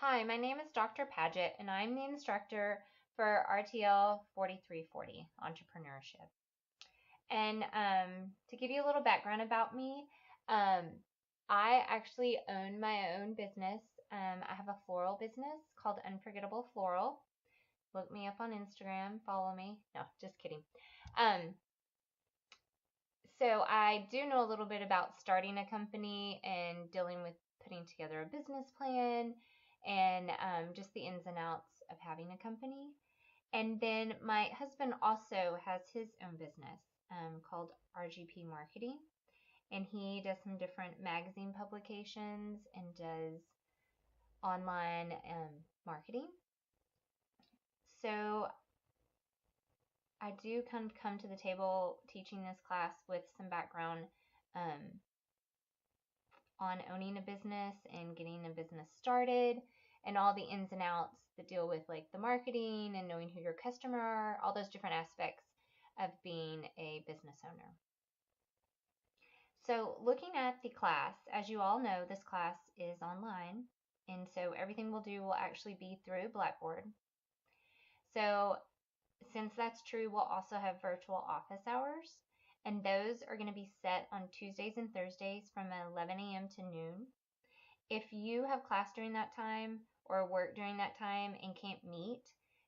Hi, my name is Dr. Paget, and I'm the instructor for RTL 4340 Entrepreneurship. And to give you a little background about me, um, I actually own my own business. I have a floral business called Unforgettable Floral. Look me up on Instagram, follow me. No, just kidding. Um, so I do know a little bit about starting a company and dealing with putting together a business plan and just the ins and outs of having a company. And then my husband also has his own business called RGP Marketing, and he does some different magazine publications and does online marketing. So I do kind of come to the table teaching this class with some background um, on owning a business and getting a business started and all the ins and outs that deal with like the marketing and knowing who your customer are, all those different aspects of being a business owner. So looking at the class, as you all know, this class is online, and so everything we'll do will actually be through Blackboard. So since that's true, we'll also have virtual office hours, and those are going to be set on Tuesdays and Thursdays from 11 a.m. to noon. If you have class during that time or work during that time and can't meet,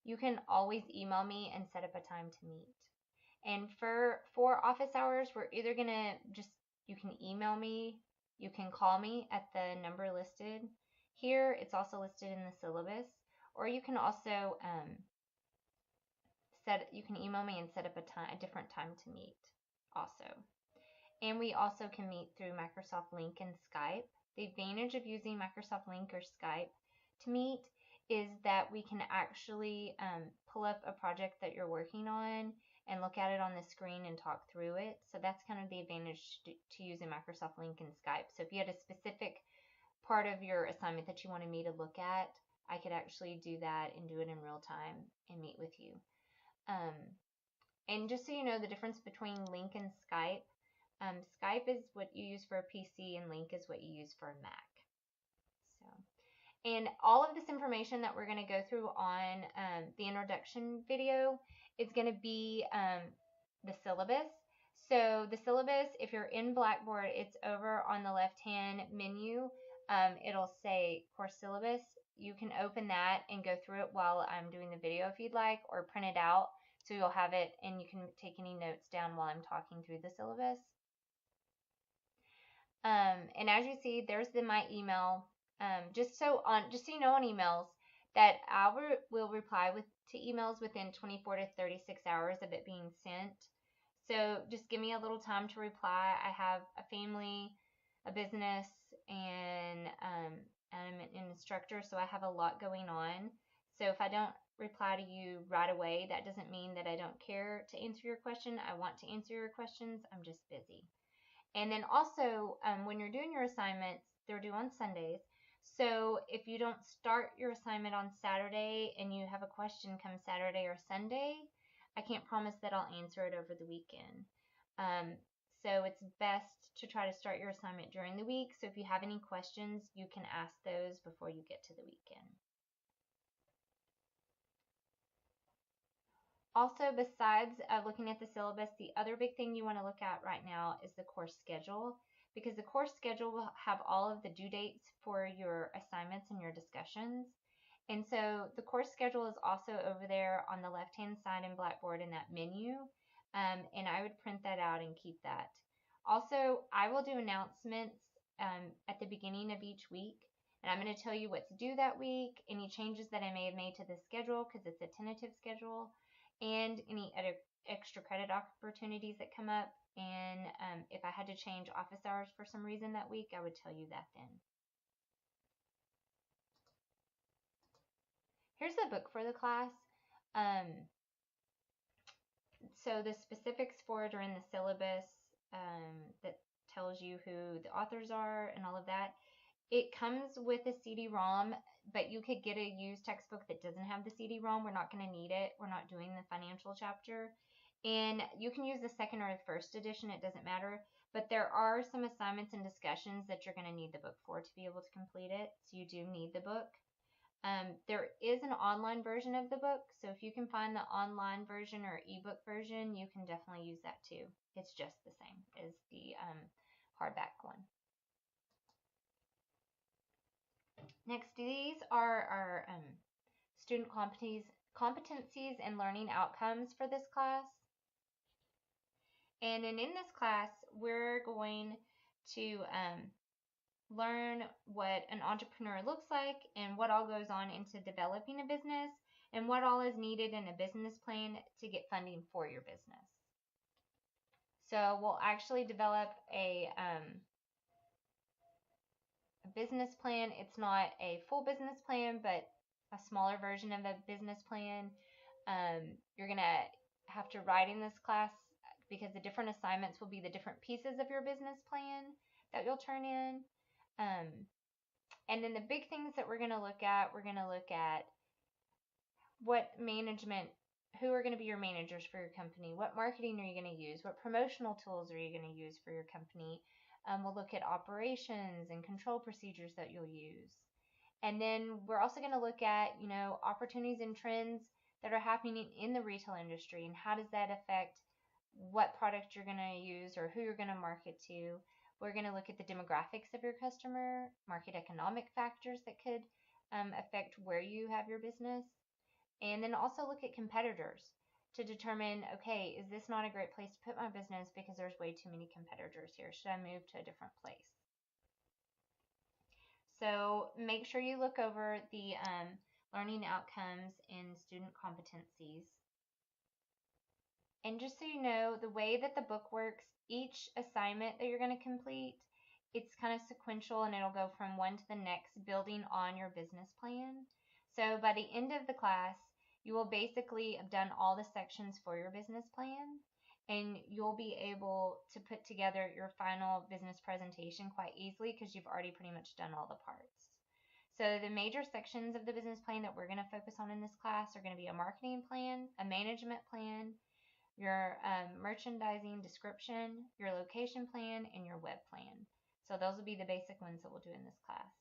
you can always email me and set up a time to meet. And for office hours, we're either going to you can email me, you can call me at the number listed here. It's also listed in the syllabus. Or you can also you can email me and set up a different time to meet also. And we also can meet through Microsoft Link and Skype. The advantage of using Microsoft Link or Skype to meet is that we can actually pull up a project that you're working on and look at it on the screen and talk through it. So that's kind of the advantage to using Microsoft Link and Skype. So if you had a specific part of your assignment that you wanted me to look at, I could actually do that and do it in real time and meet with you. And just so you know, the difference between Link and Skype, Skype is what you use for a PC and Link is what you use for a Mac. So, and all of this information that we're going to go through on the introduction video is going to be the syllabus. So the syllabus, if you're in Blackboard, it's over on the left-hand menu. It'll say course syllabus. You can open that and go through it while I'm doing the video if you'd like, or print it out so you'll have it and you can take any notes down while I'm talking through the syllabus. And as you see, there's my email. Just so you know on emails that I will reply to emails within 24 to 36 hours of it being sent. So just give me a little time to reply. I have a family, a business, and I'm an instructor, so I have a lot going on. So if I don't reply to you right away, that doesn't mean that I don't care to answer your question. I want to answer your questions. I'm just busy. And then also, when you're doing your assignments, they're due on Sundays. So if you don't start your assignment on Saturday and you have a question come Saturday or Sunday, I can't promise that I'll answer it over the weekend. So it's best to try to start your assignment during the week. So if you have any questions, you can ask those before you get to the weekend. Also, besides looking at the syllabus, the other big thing you want to look at right now is the course schedule, because the course schedule will have all of the due dates for your assignments and your discussions. And so the course schedule is also over there on the left-hand side in Blackboard in that menu, and I would print that out and keep that. Also, I will do announcements at the beginning of each week, and I'm going to tell you what to do that week, any changes that I may have made to the schedule because it's a tentative schedule, and any other extra credit opportunities that come up. And if I had to change office hours for some reason that week, I would tell you that then. Here's the book for the class. So the specifics for it are in the syllabus that tells you who the authors are and all of that. It comes with a CD-ROM, but you could get a used textbook that doesn't have the CD-ROM. We're not going to need it. We're not doing the financial chapter. And you can use the second or the first edition. It doesn't matter. But there are some assignments and discussions that you're going to need the book for to be able to complete it. So you do need the book. There is an online version of the book, so if you can find the online version or ebook version, you can definitely use that too. It's just the same as the hardback one. Next, these are our student competencies and learning outcomes for this class. And in this class, we're going to learn what an entrepreneur looks like and what all goes on into developing a business and what all is needed in a business plan to get funding for your business. So we'll actually develop a business plan. It's not a full business plan, but a smaller version of a business plan. You're going to have to write in this class because the different assignments will be the different pieces of your business plan that you'll turn in. And then the big things that we're going to look at what management, who are going to be your managers for your company, what marketing are you going to use, what promotional tools are you going to use for your company. We'll look at operations and control procedures that you'll use. And then we're also going to look at, opportunities and trends that are happening in the retail industry and how does that affect what product you're going to use or who you're going to market to. We're going to look at the demographics of your customer, market economic factors that could affect where you have your business, and then also look at competitors to determine, okay, is this not a great place to put my business because there's way too many competitors here? Should I move to a different place? So make sure you look over the learning outcomes and student competencies. And just so you know, the way that the book works, each assignment that you're going to complete, it's kind of sequential and it'll go from one to the next, building on your business plan. So by the end of the class, you will basically have done all the sections for your business plan, and you'll be able to put together your final business presentation quite easily because you've already pretty much done all the parts. So the major sections of the business plan that we're going to focus on in this class are going to be a marketing plan, a management plan, your merchandising description, your location plan, and your web plan. So those will be the basic ones that we'll do in this class.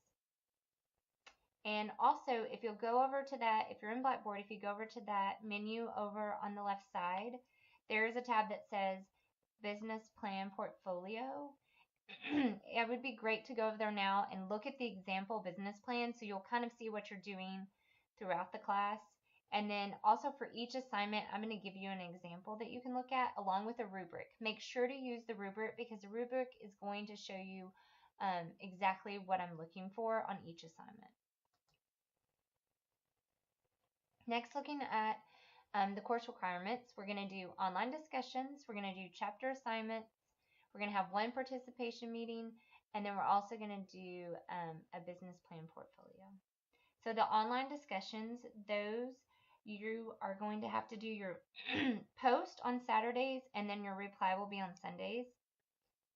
And also, if you'll go over to that, if you're in Blackboard, if you go over to that menu over on the left side, there is a tab that says Business Plan Portfolio. It would be great to go over there now and look at the example business plan so you'll kind of see what you're doing throughout the class. And then also for each assignment, I'm going to give you an example that you can look at along with a rubric. Make sure to use the rubric because the rubric is going to show you exactly what I'm looking for on each assignment. Next, looking at the course requirements, we're going to do online discussions, we're going to do chapter assignments, we're going to have one participation meeting, and then we're also going to do a business plan portfolio. So the online discussions, those you are going to have to do your post on Saturdays, and then your reply will be on Sundays.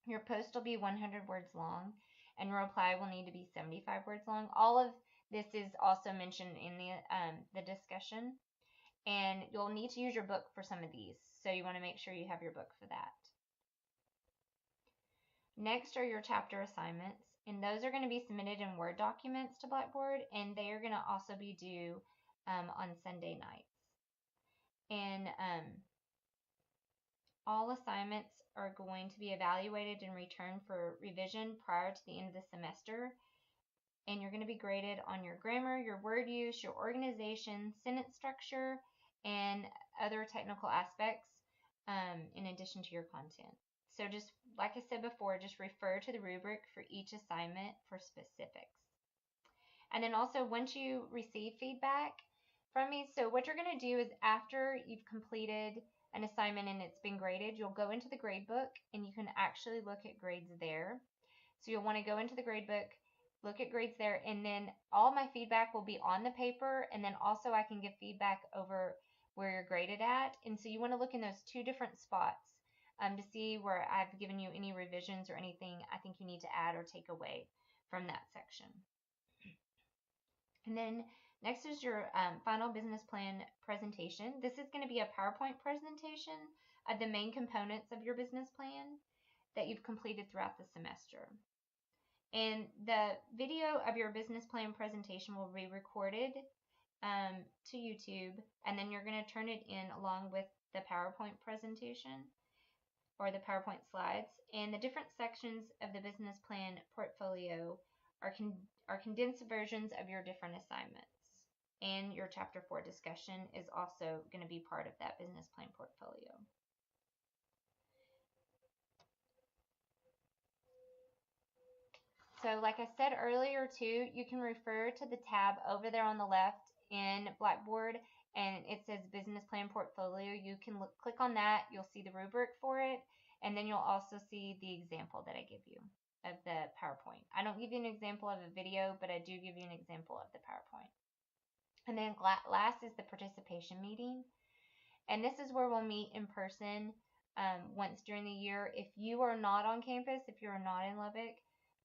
Your post will be 100 words long, and your reply will need to be 75 words long. All of this is also mentioned in the discussion, and you'll need to use your book for some of these, so you want to make sure you have your book for that. Next are your chapter assignments, and those are going to be submitted in Word documents to Blackboard, and they are going to also be due on Sunday nights. And all assignments are going to be evaluated and returned for revision prior to the end of the semester, and you're going to be graded on your grammar, your word use, your organization, sentence structure, and other technical aspects in addition to your content. So just like I said before, just refer to the rubric for each assignment for specifics. And then also once you receive feedback from me, so what you're going to do is after you've completed an assignment and it's been graded, you'll go into the grade book and you can actually look at grades there. So you'll want to go into the grade book, look at grades there, and then all my feedback will be on the paper, and then also I can give feedback over where you're graded at. And so you want to look in those two different spots to see where I've given you any revisions or anything I think you need to add or take away from that section. And then next is your final business plan presentation. This is going to be a PowerPoint presentation of the main components of your business plan that you've completed throughout the semester. And the video of your business plan presentation will be recorded to YouTube, and then you're going to turn it in along with the PowerPoint presentation or the PowerPoint slides. And the different sections of the business plan portfolio are condensed versions of your different assignments. And your Chapter 4 discussion is also going to be part of that business plan portfolio. So like I said earlier too, you can refer to the tab over there on the left in Blackboard, and it says Business Plan Portfolio. You can click on that. You'll see the rubric for it, and then you'll also see the example that I give you of the PowerPoint. I don't give you an example of a video, but I do give you an example of the PowerPoint. And then last is the participation meeting. And this is where we'll meet in person once during the year. If you are not on campus, if you are not in Lubbock,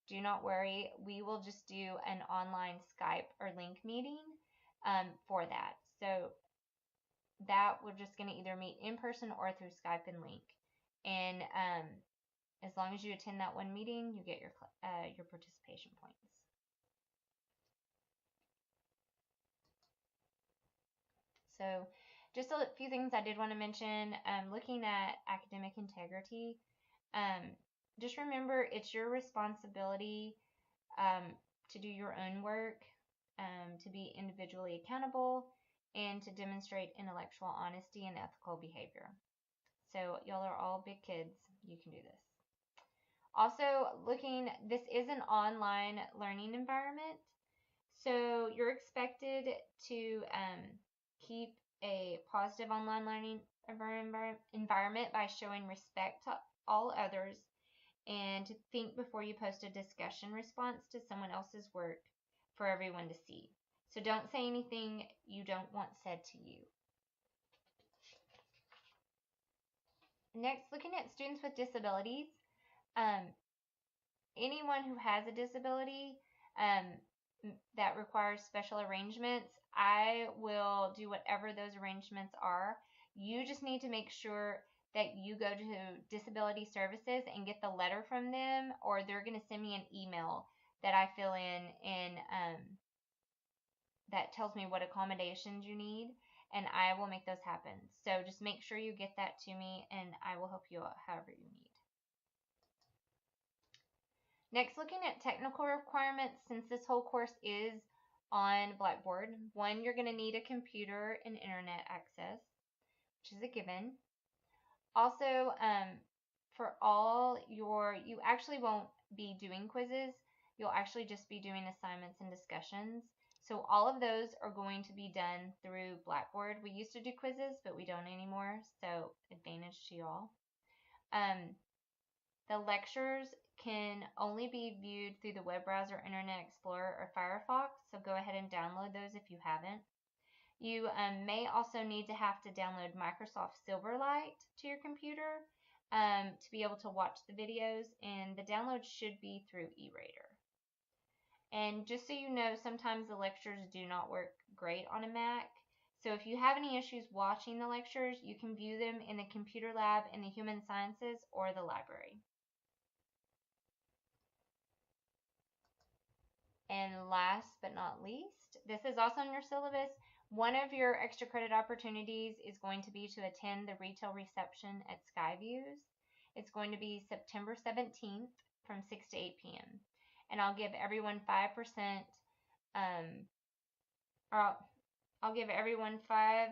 do not worry. We will just do an online Skype or link meeting for that. So that we're just going to either meet in person or through Skype and link. And as long as you attend that one meeting, you get your participation points. So just a few things I did want to mention. Looking at academic integrity, just remember it's your responsibility to do your own work, to be individually accountable, and to demonstrate intellectual honesty and ethical behavior. So y'all are all big kids. You can do this. Also, this is an online learning environment. So you're expected to keep a positive online learning environment by showing respect to all others, and to think before you post a discussion response to someone else's work for everyone to see. So don't say anything you don't want said to you. Next, looking at students with disabilities. Anyone who has a disability that requires special arrangements, I will do whatever those arrangements are. You just need to make sure that you go to Disability Services and get the letter from them, or they're going to send me an email that I fill in and that tells me what accommodations you need, and I will make those happen. So just make sure you get that to me, and I will help you out however you need. Next, looking at technical requirements, since this whole course is on Blackboard. One, you're going to need a computer and internet access, which is a given. Also, for all you actually won't be doing quizzes. You'll actually just be doing assignments and discussions. So all of those are going to be done through Blackboard. We used to do quizzes, but we don't anymore. So advantage to y'all. The lectures can only be viewed through the web browser, Internet Explorer, or Firefox, so go ahead and download those if you haven't. You may also need to have to download Microsoft Silverlight to your computer to be able to watch the videos, and the download should be through eRater. And just so you know, sometimes the lectures do not work great on a Mac. So if you have any issues watching the lectures, you can view them in the computer lab in the Human Sciences or the library. And last but not least, this is also in your syllabus. One of your extra credit opportunities is going to be to attend the retail reception at Skyviews. It's going to be September 17th from 6 to 8 p.m. And I'll give everyone 5%, or I'll give everyone 5%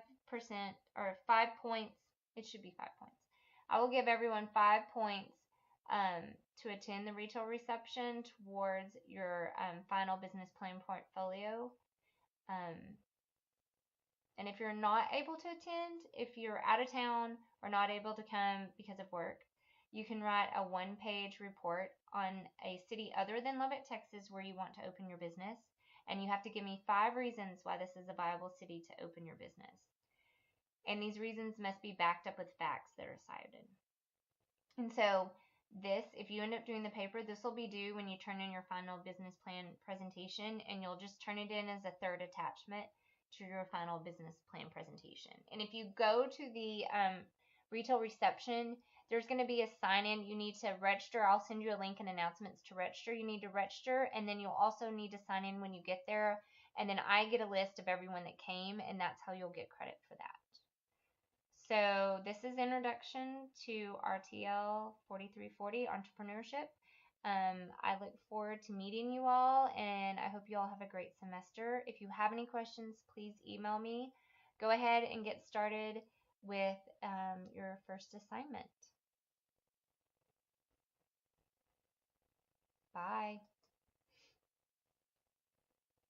or 5 points. It should be 5 points. I will give everyone 5 points to attend the retail reception towards your final business plan portfolio. And if you're not able to attend, if you're out of town or not able to come because of work, you can write a one-page report on a city other than Lubbock, Texas, where you want to open your business. And you have to give me 5 reasons why this is a viable city to open your business. And these reasons must be backed up with facts that are cited. And so this, if you end up doing the paper, this will be due when you turn in your final business plan presentation, and you'll just turn it in as a third attachment to your final business plan presentation. And if you go to the retail reception, There's going to be a sign-in. You need to register. I'll send you a link and announcements to register. You need to register, and then you'll also need to sign in when you get there. And then I get a list of everyone that came, and that's how you'll get credit for that. So this is Introduction to RTL 4340 Entrepreneurship. I look forward to meeting you all, and I hope you all have a great semester. If you have any questions, please email me. Go ahead and get started with your first assignment. Bye.